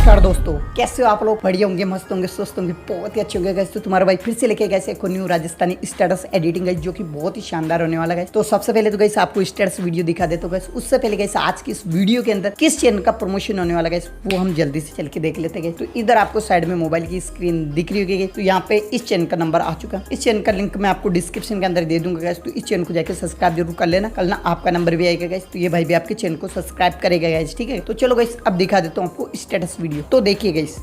नमस्कार दोस्तों, कैसे हो आप लोग? बढ़िया होंगे, मस्त होंगे, स्वस्थ होंगे, बहुत ही अच्छे होंगे गाइस। तो तुम्हारा भाई फिर से लेके गए एक new Rajasthani status editing guys, जो कि बहुत ही शानदार होने वाला है। तो सबसे पहले तो गाइस आपको स्टेटस वीडियो दिखा देता हूं गाइस। उससे पहले गाइस आज की इस वीडियो के अंदर किस चैनल का प्रमोशन होने वाला गाइस, वो हम जल्दी से चल के देख लेते हैं। तो इधर आपको साइड में मोबाइल की स्क्रीन दिख रही होगी। तो यहाँ पे इस चैनल का नंबर आ चुका है। इस चैनल का लिंक मैं आपको डिस्क्रिप्शन के अंदर दे दूंगा गाइस। तो इस चैनल को जाकर सब्सक्राइब जरूर कर लेना, कल ना आपका नंबर भी आएगा गाइस। तो ये भाई भी आपके चैनल को सब्सक्राइब करेगा गाइस, ठीक है। तो चलो गाइस अब दिखा देता हूँ आपको स्टेटस वीडियो, तो देखिए गाइस।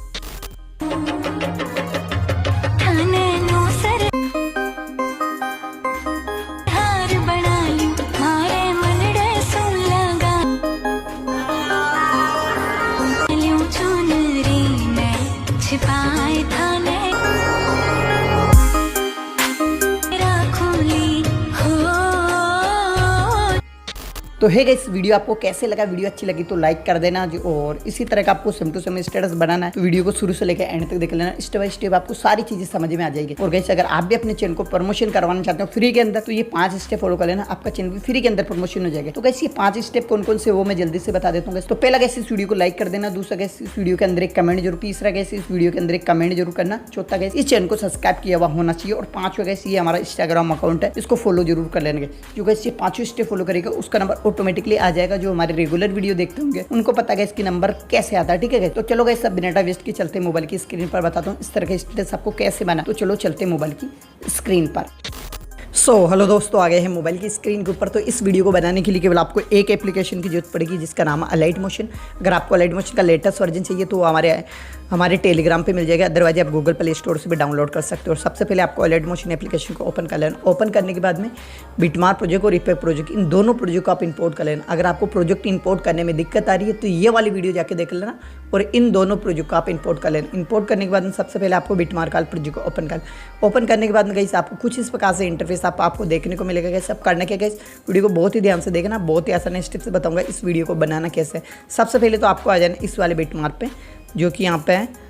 तो है गाइस, वीडियो आपको कैसे लगा? वीडियो अच्छी लगी तो लाइक कर देना जी। और इसी तरह का आपको सेम टू सेम स्टेटस बनाना है तो वीडियो को शुरू से लेकर एंड तक देख लेना। स्टेप बाय स्टेप आपको सारी चीजें समझ में आ जाएगी। और गाइस अगर आप भी अपने चैनल को प्रमोशन करवाना चाहते हो फ्री के अंदर, तो ये 5 स्टेप फॉलो कर लेना, आपका चैनल भी फ्री के अंदर प्रमोशन हो जाएगा। तो गाइस ये 5 स्टेप कौन कौन से वो मैं जल्दी से बता देता हूँ। तो पहला गाइस इस वीडियो को लाइक कर देना, दूसरा गाइस इस वीडियो के अंदर एक कमेंट जरूर, तीसरा गाइस इस वीडियो के अंदर एक कमेंट जरूर करना, चौथा गाइस इस चैनल को सब्सक्राइब किया हुआ होना चाहिए, और पांचवा गाइस ये हमारा इंस्टाग्राम अकाउंट है, इसको फॉलो जरूर कर लेंगे। जो गाइस ये 5 स्टेप फॉलो करेगा उसका नंबर ऑटोमेटिकली आ जाएगा। जो हमारे रेगुलर वीडियो देखते होंगे उनको पता है इसकी नंबर कैसे आता है, ठीक है। तो चलो गाइस सब बिना टाइम वेस्ट के चलते मोबाइल की स्क्रीन पर बताता हूँ इस तरह का स्टेटस आपको कैसे बना। तो चलो चलते मोबाइल की स्क्रीन पर। हेलो दोस्तों, आ गए हैं मोबाइल की स्क्रीन के ऊपर। तो इस वीडियो को बनाने के लिए केवल आपको एक एप्लीकेशन की जरूरत पड़ेगी, जिसका नाम है अलाइट मोशन। अगर आपको अलाइट मोशन का लेटेस्ट वर्जन चाहिए तो हमारे टेलीग्राम पे मिल जाएगा, अदरवाइज आप गूगल प्ले स्टोर से भी डाउनलोड कर सकते हो। और सबसे पहले आपको अलाइट मोशन एप्लीकेशन को ओपन कर लेना। ओपन करने के बाद में बिटमार्क प्रोजेक्ट और इफेक्ट प्रोजेक्ट, इन दोनों प्रोजेक्ट को आप इंपोर्ट कर लेना। अगर आपको प्रोजेक्ट इंपोर्ट करने में दिक्कत आ रही है तो ये वाली वीडियो जाके देख लेना, और इन दोनों प्रोजेक्ट को आप इंपोर्ट कर लेना। इंपोर्ट करने के बाद में सबसे पहले आपको बिटमार्क वाले प्रोजेक्ट को ओपन करने के बाद में गाइस आपको कुछ इस प्रकार से इंटरफेस आपको देखने को मिलेगा। गाइस सब करने के गाइस वीडियो को बहुत ही ध्यान से देखना, बहुत ही आसान स्टेप से बताऊंगा इस वीडियो को बनाना कैसे। सबसे पहले तो आपको आ जाना इस वाले बिटमार्क पे, जो कि यहाँ पे है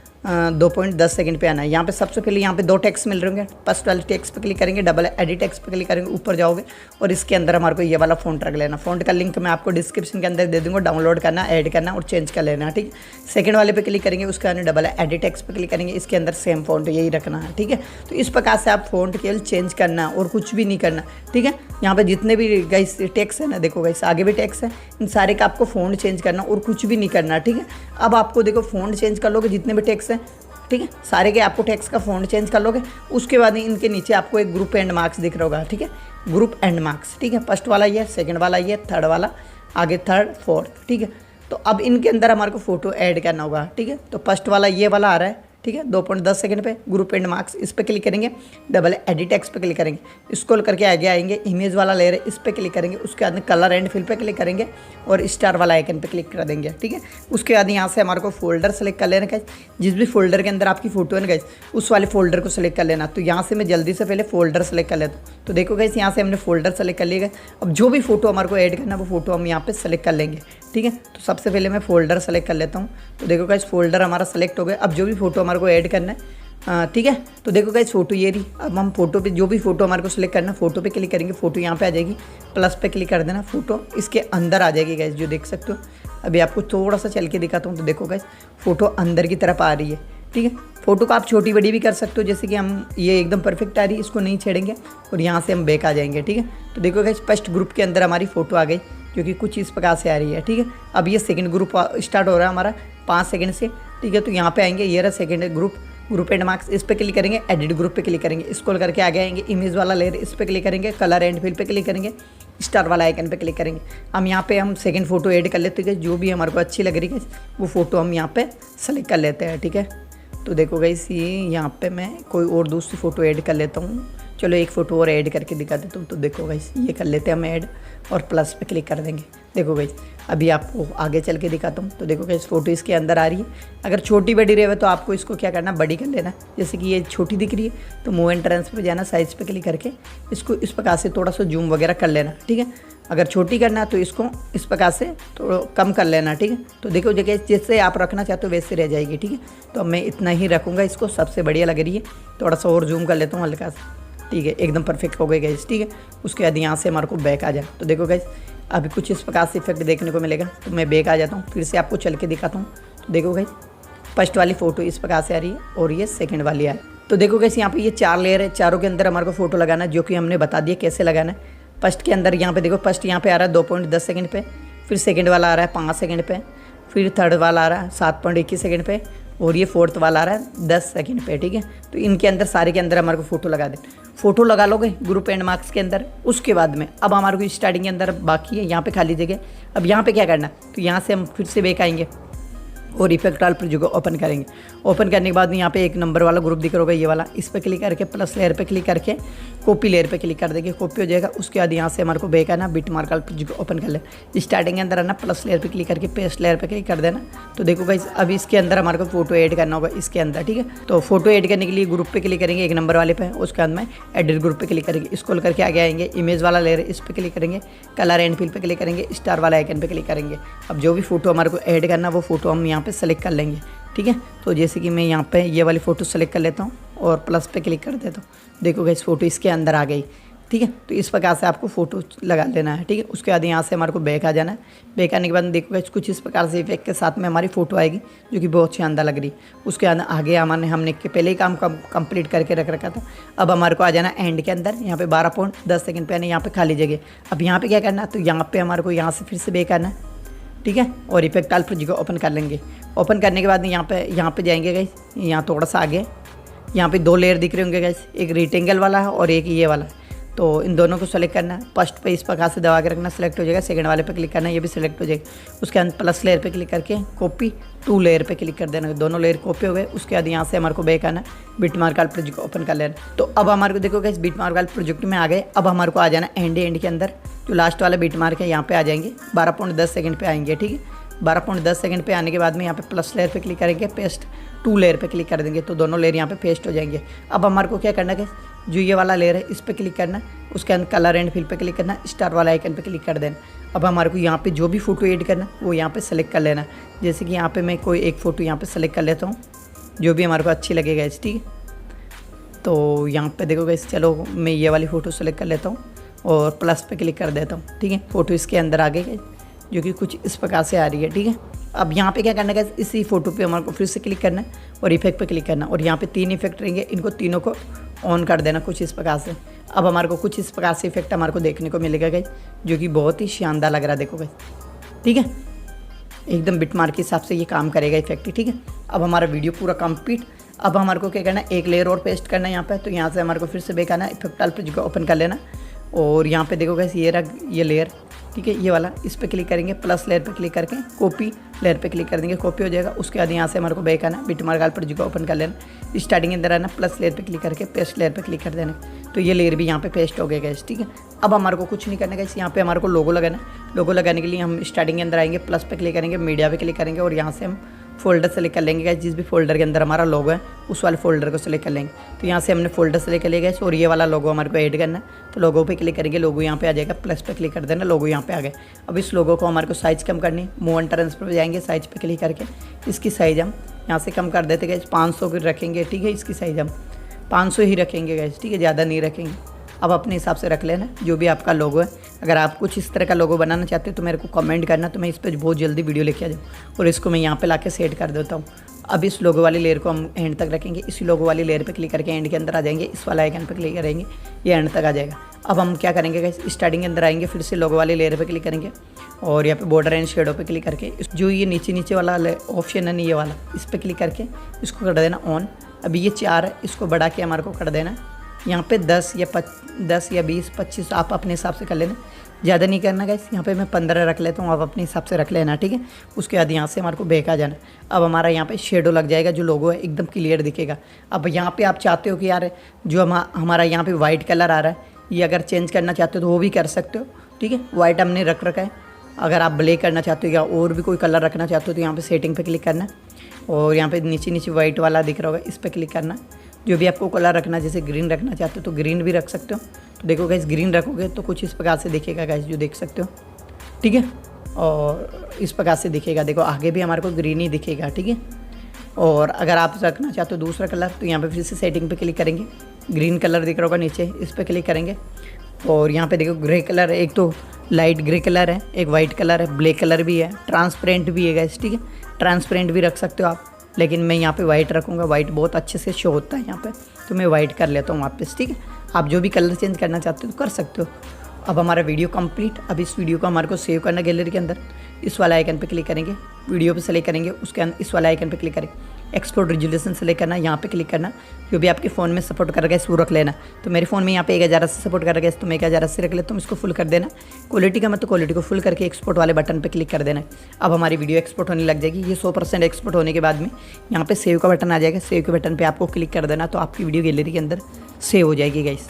2.10 सेकंड पे आना है। यहाँ पे सबसे पहले यहाँ पे 2 टेक्स्ट मिल रहे होंगे। फर्स्ट वाले टेक्स्ट पे क्लिक करेंगे, डबल एडिट टेक्स्ट पे क्लिक करेंगे, ऊपर जाओगे और इसके अंदर हमारे को ये वाला फ़ॉन्ट रख लेना। फ़ॉन्ट का लिंक मैं आपको डिस्क्रिप्शन के अंदर दे दूँगा, डाउनलोड करना, ऐड करना और चेंज कर लेना, ठीक है। सेकंड वाले पे क्लिक करेंगे, उसके अंदर डबल एडिट टेक्स्ट पे क्लिक करेंगे, इसके अंदर सेम फ़ॉन्ट यही रखना है, ठीक है। तो इस प्रकार से आप फ़ॉन्ट केवल चेंज करना और कुछ भी नहीं करना, ठीक है। यहाँ पे जितने भी गाइस टेक्स्ट है ना, देखो गाइस आगे भी टेक्स्ट है, इन सारे का आपको फ़ॉन्ट चेंज करना और कुछ भी नहीं करना, ठीक है। अब आपको देखो फ़ॉन्ट चेंज कर लोगे जितने भी टेक्स्ट हैं, ठीक है, सारे के आपको टेक्स्ट का फ़ॉन्ट चेंज कर लोगे। उसके बाद इनके नीचे आपको एक ग्रुप एंड मार्क्स दिख रहा होगा, ठीक है, ग्रुप एंड मार्क्स, ठीक है। फर्स्ट वाला ये, सेकंड वाला ये, थर्ड वाला, आगे थर्ड फोर्थ, ठीक है। तो अब इनके अंदर हमारे को फोटो ऐड करना होगा, ठीक है। तो फर्स्ट वाला ये वाला आ रहा है, ठीक है, 2.10 सेकंड पे, ग्रुप एंड मार्क्स, इस पर क्लिक करेंगे, डबल एडिट टेक्स्ट पे क्लिक करेंगे, स्क्रॉल करके आगे आएंगे, इमेज वाला लेयर है, इस पर क्लिक करेंगे, उसके बाद कलर एंड फिल पे क्लिक करेंगे और स्टार वाला आइकन पे क्लिक कर देंगे, ठीक है। उसके बाद यहाँ से हमारे को फोल्डर सेलेक्ट कर लेना गाइस। जिस भी फोल्डर के अंदर आपकी फोटो है ना गाइस, उस वाले फोल्डर को सेलेक्ट कर लेना। तो यहाँ से मैं जल्दी से पहले फोल्डर सेलेक्ट कर लेता हूँ। तो देखो गाइस यहाँ से हमने फोल्डर सेलेक्ट कर लिया। अब जो भी फोटो हमारे को ऐड करना है वो फोटो हम यहाँ पे सेलेक्ट कर लेंगे, ठीक है। तो सबसे पहले मैं फोल्डर सेलेक्ट कर लेता हूँ। तो देखो गाइस फोल्डर हमारा सेलेक्ट हो गया। अब जो भी फोटो हमारे को ऐड करना है, ठीक है, तो देखो गाइस फोटो ये रही। अब हम फोटो पे जो भी फोटो हमारे को सिलेक्ट करना है, फोटो पे क्लिक करेंगे, फोटो यहाँ पे आ जाएगी, प्लस पे क्लिक कर देना, फोटो इसके अंदर आ जाएगी गाइस, जो देख सकते हो। अभी आपको थोड़ा सा चल के दिखाता हूँ। तो देखो गाइस फोटो अंदर की तरफ आ रही है, ठीक है। फोटो को आप छोटी बड़ी भी कर सकते हो, जैसे कि हम ये एकदम परफेक्ट आ रही है, इसको नहीं छेड़ेंगे और यहाँ से हम बैक आ जाएंगे, ठीक है। तो देखो गाइस फर्स्ट ग्रुप के अंदर हमारी फोटो आ गई, जो कि कुछ इस प्रकार से आ रही है, ठीक है। अब ये सेकंड ग्रुप स्टार्ट हो रहा है हमारा 5 सेकंड से, ठीक है। तो यहाँ पे आएंगे, ये रहा सेकंड ग्रुप एंड मार्क्स, इस पे क्लिक करेंगे, एडिट ग्रुप पे क्लिक करेंगे, स्क्रॉल करके आगे आएंगे, इमेज वाला लेयर, इस पे क्लिक करेंगे, कलर एंड फिल पे क्लिक करेंगे, स्टार वाला आइकन पे क्लिक करेंगे। हम यहाँ पे हम सेकंड फोटो ऐड कर लेते हैं, जो भी हमारे को अच्छी लग रही है वो फोटो हम यहाँ पे सेलेक्ट कर लेते हैं, ठीक है। तो देखो गाइस ये यहाँ पे मैं कोई और दूसरी फ़ोटो ऐड कर लेता हूँ। चलो एक फ़ोटो और ऐड करके दिखा देता हूँ। तो देखो गाइस ये कर लेते हैं हम ऐड और प्लस पे क्लिक कर देंगे। देखो गाइस अभी आपको आगे चल के दिखाता हूँ। तो देखो गाइस फ़ोटो इसके अंदर आ रही है। अगर छोटी बड़ी रहे तो आपको इसको क्या करना, बड़ी कर लेना। जैसे कि ये छोटी दिख रही है तो मूव एंड ट्रांसफर पे जाना, साइज़ पे क्लिक करके इसको इस प्रकार से थोड़ा सा जूम वगैरह कर लेना, ठीक है। अगर छोटी करना है तो इसको इस प्रकार से थोड़ा कम कर लेना, ठीक है। तो देखो जगह जैसे आप रखना चाहते हो वैसे रह जाएगी, ठीक है। तो अब मैं इतना ही रखूँगा, इसको सबसे बढ़िया लग रही है। थोड़ा सा और जूम कर लेता हूँ हल्का सा, ठीक है, एकदम परफेक्ट हो गई गाइस, ठीक है। उसके बाद यहाँ से हमारे को बैक आ जाए। तो देखो गाइस अभी कुछ इस प्रकार से इफेक्ट देखने को मिलेगा। तो मैं बैक आ जाता हूँ, फिर से आपको चल के दिखाता हूँ। तो देखो गाइस फर्स्ट वाली फ़ोटो इस प्रकार से आ रही है और ये सेकंड वाली आ रही है। तो देखो कैसे यहाँ पे ये 4 लेयर है, चारों के अंदर हमारे को फ़ोटो लगाना है, जो कि हमने बता दिया कैसे लगाना है। फर्स्ट के अंदर यहाँ पे देखो, फर्स्ट यहाँ पे आ रहा है 2.10 सेकंड पे, फिर सेकंड वाला आ रहा है 5 सेकंड पे, फिर थर्ड वाला आ रहा है 7.21 सेकंड पे, और ये फोर्थ वाला आ रहा है 10 सेकंड पे। ठीक है, तो इनके अंदर सारे के अंदर हमारे को फ़ोटो लगा दे। फ़ोटो लगा लोगे ग्रुप एंड मार्क्स के अंदर। उसके बाद में अब हमारे को स्टार्टिंग के अंदर बाकी है यहाँ पे खाली जगह। अब यहाँ पे क्या करना, तो यहाँ से हम फिर से बैक आएंगे और इफेक्ट वाल प्रोजेक्ट को ओपन करेंगे। ओपन करने के बाद में यहाँ पे एक नंबर वाला ग्रुप दिख रहा होगा, ये वाला, इस पर क्लिक करके प्लस लेयर पे क्लिक करके कॉपी लेयर पे क्लिक कर देंगे, कॉपी हो जाएगा। उसके बाद यहाँ से हमारे को बैक आना, बिट मार्क वाला प्रोजेक्ट को ओपन कर ले, स्टार्टिंग के अंदर आना, प्लस लेयर पे क्लिक करके पेस्ट लेयर पे क्लिक कर देना। तो देखो गाइस अब इसके अंदर हमारे को फोटो ऐड करना होगा इसके अंदर। ठीक है, तो फोटो ऐड करने के लिए ग्रुप पे क्लिक करेंगे, एक नंबर वाले पे, उसके बाद में एडिट ग्रुप पे क्लिक करेंगे, स्क्रॉल करके आगे आएंगे, इमेज वाला लेयर इस पर क्लिक करेंगे, कलर एंड फिल पे क्लिक करेंगे, स्टार वाला आइकन पे क्लिक करेंगे। अब जो भी फोटो हमारे को ऐड करना वो फोटो हम यहाँ पे सेलेक्ट कर लेंगे। ठीक है, तो जैसे कि मैं यहाँ पे ये वाली फ़ोटो सेलेक्ट कर लेता हूँ और प्लस पे क्लिक कर देता हूँ। देखो गाइस फ़ोटो इसके अंदर आ गई। ठीक है, तो इस प्रकार से आपको फ़ोटो लगा लेना है। ठीक है, उसके बाद यहाँ से हमारे को बैक आ जाना है। बैक आने के बाद देखो गाइस कुछ इस प्रकार से इफेक्ट के साथ में हमारी फ़ोटो आएगी, जो कि बहुत शानदार लग रही। उसके बाद आगे हमने पहले ही काम कंप्लीट करके रख रखा था। अब हमारे को आ जाना एंड के अंदर, यहाँ पे 12.10 सेकंड पे आने, यहाँ पे खाली जगह। अब यहाँ पे क्या करना, तो यहाँ पे हमारे को यहाँ से फिर से बैक आना है। ठीक है, और इफेक्ट वाल प्रोजेक्ट को ओपन कर लेंगे। ओपन करने के बाद यहाँ पे जाएंगे गाइस, यहाँ थोड़ा सा आगे, यहाँ पे 2 लेयर दिख रहे होंगे गाइस, एक रेक्टेंगल वाला है और एक ये वाला है। तो इन दोनों को सेलेक्ट करना है। फर्स्ट पे इस प्रकार से दबा के रखना, सेलेक्ट हो जाएगा। सेकंड वाले पे क्लिक करना है, ये भी सेलेक्ट हो जाएगा। उसके बाद प्लस लेयर पे क्लिक करके कॉपी टू लेयर पे क्लिक कर देना, दोनों लेयर कॉपी हो गए। उसके बाद यहाँ से हमारे को बैक आना, बिट मार्क वाल प्रोजेक्ट को ओपन कर लेना। तो अब हमारे को देखो गाइस बिट मार्क वाल प्रोजेक्ट में आ गए। अब हमारे को आ जाना एंड के अंदर, जो लास्ट वाला बिट मार्क है यहाँ पे आ जाएंगे, 12.10 सेकंड पे आएंगे। ठीक है, 12.10 सेकंड पे आने के बाद में यहाँ पे प्लस लेयर पे क्लिक करेंगे, पेस्ट टू लेयर पे क्लिक कर देंगे, तो दोनों लेयर यहाँ पे पेस्ट हो जाएंगे। अब हमारे को क्या करना है, जो ये वाला लेयर है इस पे क्लिक करना, उसके अंदर कलर एंड फिल पे क्लिक करना, स्टार वाला आइकन पे क्लिक कर देना। अब हमारे को यहाँ पे जो भी फोटो ऐड करना वो यहाँ पे सेलेक्ट कर लेना। जैसे कि यहाँ पे मैं कोई एक फ़ोटो यहाँ पे सेलेक्ट कर लेता हूँ, जो भी हमारे को अच्छी लगेगा। ठीक है, तो यहाँ पे देखो गाइस, चलो मैं ये वाली फ़ोटो सेलेक्ट कर लेता हूँ और प्लस पे क्लिक कर देता हूँ। ठीक है, फ़ोटो इसके अंदर आ गई जो कि कुछ इस प्रकार से आ रही है। ठीक है, अब यहाँ पे क्या करना है, इसी फोटो पे हमारे को फिर से क्लिक करना है और इफेक्ट पे क्लिक करना, और यहाँ पे 3 इफेक्ट रहेंगे, इनको तीनों को ऑन कर देना कुछ इस प्रकार से। अब हमारे को कुछ इस प्रकार से इफेक्ट हमारे को देखने को मिलेगा गाइस, जो कि बहुत ही शानदार लग रहा है। देखो गाइस, ठीक है, एकदम बिट मार्क के हिसाब से ये काम करेगा इफेक्ट। ठीक है, अब हमारा वीडियो पूरा कंप्लीट। अब हमारे को क्या करना है, एक लेयर और पेस्ट करना है यहाँ पे। तो यहाँ से हमारे को फिर से बैक आना, इफेक्ट वाल प्रोजेक्ट को ओपन कर लेना, और यहाँ पे देखो गाइस ये लेयर, ठीक है, ये वाला, इस पे क्लिक करेंगे, प्लस लेयर पे क्लिक करके कॉपी लेयर पे क्लिक कर देंगे, कॉपी हो जाएगा। उसके बाद यहाँ से हमारे को बैक आना, बिट मार्क वाल प्रोजेक्ट को ओपन कर लेना, स्टार्टिंग के अंदर आना, प्लस लेयर पे क्लिक करके पेस्ट लेयर पे क्लिक कर देना। तो ये लेयर भी यहाँ पे पेस्ट हो गया गाइस। ठीक है, अब हमारे को कुछ नहीं करना गाइस, यहाँ पे हमारे को लोगो लगाना। लोगो लगाने के लिए हम स्टार्टिंग के अंदर आएंगे, प्लस पे क्लिक करेंगे, मीडिया पे क्लिक करेंगे, और यहाँ से हम फोल्डर सेलेक्ट कर लेंगे गाइस। जिस भी फोल्डर के अंदर हमारा लोगो है उस वाले फोल्डर को सेलेक्ट कर लेंगे। तो यहाँ से हमने फोल्डर सेलेक्ट कर लिया गाइस, और ये वाला लोगो हमारे को ऐड करना है। तो लोगो पे क्लिक करेंगे, लोगो यहाँ पे आ जाएगा, प्लस पे क्लिक कर देना, लोगो यहाँ पे आ गए। अब इस लोगो को हमारे को साइज़ कम करनी, मूव एंड ट्रांसफर पे जाएंगे, साइज़ पे क्लिक करके इसकी साइज़ हम यहाँ से कम कर देते गाइस, 500 की रखेंगे। ठीक है, इसकी साइज़ हम 500 ही रखेंगे गाइस। ठीक है, ज़्यादा नहीं रखेंगे। अब अपने हिसाब से रख लेना जो भी आपका लोगो है। अगर आप कुछ इस तरह का लोगो बनाना चाहते हो तो मेरे को कमेंट करना, तो मैं इस पर बहुत जल्दी वीडियो लेके आ जाऊँ, और इसको मैं यहाँ पे लाके सेट कर देता हूँ। अब इस लोगो वाली लेयर को हम एंड तक रखेंगे। इसी लोगो वाली लेयर पे क्लिक करके एंड के अंदर आ जाएंगे, इस वाला आइकन पे क्लिक करेंगे, ये एंड तक आ जाएगा। अब हम क्या करेंगे गाइस, स्टार्टिंग के अंदर आएंगे, फिर से लोगो वाली लेयर पे क्लिक करेंगे, और यहाँ पे बॉर्डर एंड शेडो पे क्लिक करके जो ये नीचे वाला ऑप्शन है ना, ये वाला, इस पर क्लिक करके इसको कर देना ऑन। अभी ये 4 है, इसको बढ़ा के हमारे को कर देना यहाँ पे 10 या 20 25 आप अपने हिसाब से कर लेना, ज़्यादा नहीं करना गाइस। यहाँ पे मैं 15 रख लेता हूँ, आप अपने हिसाब से रख लेना। ठीक है, उसके बाद यहाँ से हमारे को बैक आ जाना। अब हमारा यहाँ पे शेडो लग जाएगा, जो लोगो है एकदम क्लियर दिखेगा। अब यहाँ पे आप चाहते हो कि यार जो हमारा यहाँ पे वाइट कलर आ रहा है, ये अगर चेंज करना चाहते हो तो वो भी कर सकते हो। ठीक है, वाइट हमने रख रखा है। अगर आप ब्लैक करना चाहते हो या और भी कोई कलर रखना चाहते हो तो यहाँ पर सेटिंग पर क्लिक करना, और यहाँ पर नीचे वाइट वाला दिख रहा होगा, इस पर क्लिक करना। जो भी आपको कलर रखना, जैसे ग्रीन रखना चाहते हो तो ग्रीन भी रख सकते हो। तो देखो गाइस, ग्रीन रखोगे तो कुछ इस प्रकार से दिखेगा गाइस, जो देख सकते हो। ठीक है, और इस प्रकार से दिखेगा, देखो आगे भी हमारे को ग्रीन ही दिखेगा। ठीक है, और अगर आप रखना चाहते हो दूसरा कलर तो यहाँ पे फिर से सेटिंग पे क्लिक करेंगे, ग्रीन कलर दिख रहा होगा नीचे, इस पर क्लिक करेंगे, और यहाँ पे देखो ग्रे कलर है, एक तो लाइट ग्रे कलर है, एक वाइट कलर है, ब्लैक कलर भी है, ट्रांसपेरेंट भी है गाइस। ठीक है, ट्रांसपेरेंट भी रख सकते हो आप। लेकिन मैं यहाँ पे वाइट रखूँगा, वाइट बहुत अच्छे से शो होता है यहाँ पे, तो मैं वाइट कर लेता हूँ वापस। ठीक है, आप जो भी कलर चेंज करना चाहते हो तो कर सकते हो। अब हमारा वीडियो कंप्लीट। अब इस वीडियो को हमारे को सेव करना गैलरी के अंदर, इस वाला आइकन पे क्लिक करेंगे, वीडियो पे सेलेक्ट करेंगे, उसके अंदर इस वाला आइकन पे क्लिक करें, एक्सपोर्ट रेजोल्यूशन सेलेक्ट करना, यहाँ पे क्लिक करना, जो भी आपके फ़ोन में सपोर्ट कर रहा है वो रख लेना। तो मेरे फ़ोन में यहाँ पे 1080 सपोर्ट कर रहा है, तो मैं 1080 रख लेता हूँ, इसको फुल कर देना। क्वालिटी का मतलब क्वालिटी को फुल करके एक्सपोर्ट वाले बटन पर क्लिक कर देना। अब हमारी वीडियो एक्सपोर्ट होने लग जाएगी। ये 100% एक्सपोर्ट होने के बाद में यहाँ पे सेव का बटन आ जाएगा, सेव के बटन पर आपको क्लिक कर देना, तो आपकी वीडियो गैलरी के अंदर सेव हो जाएगी गाइस।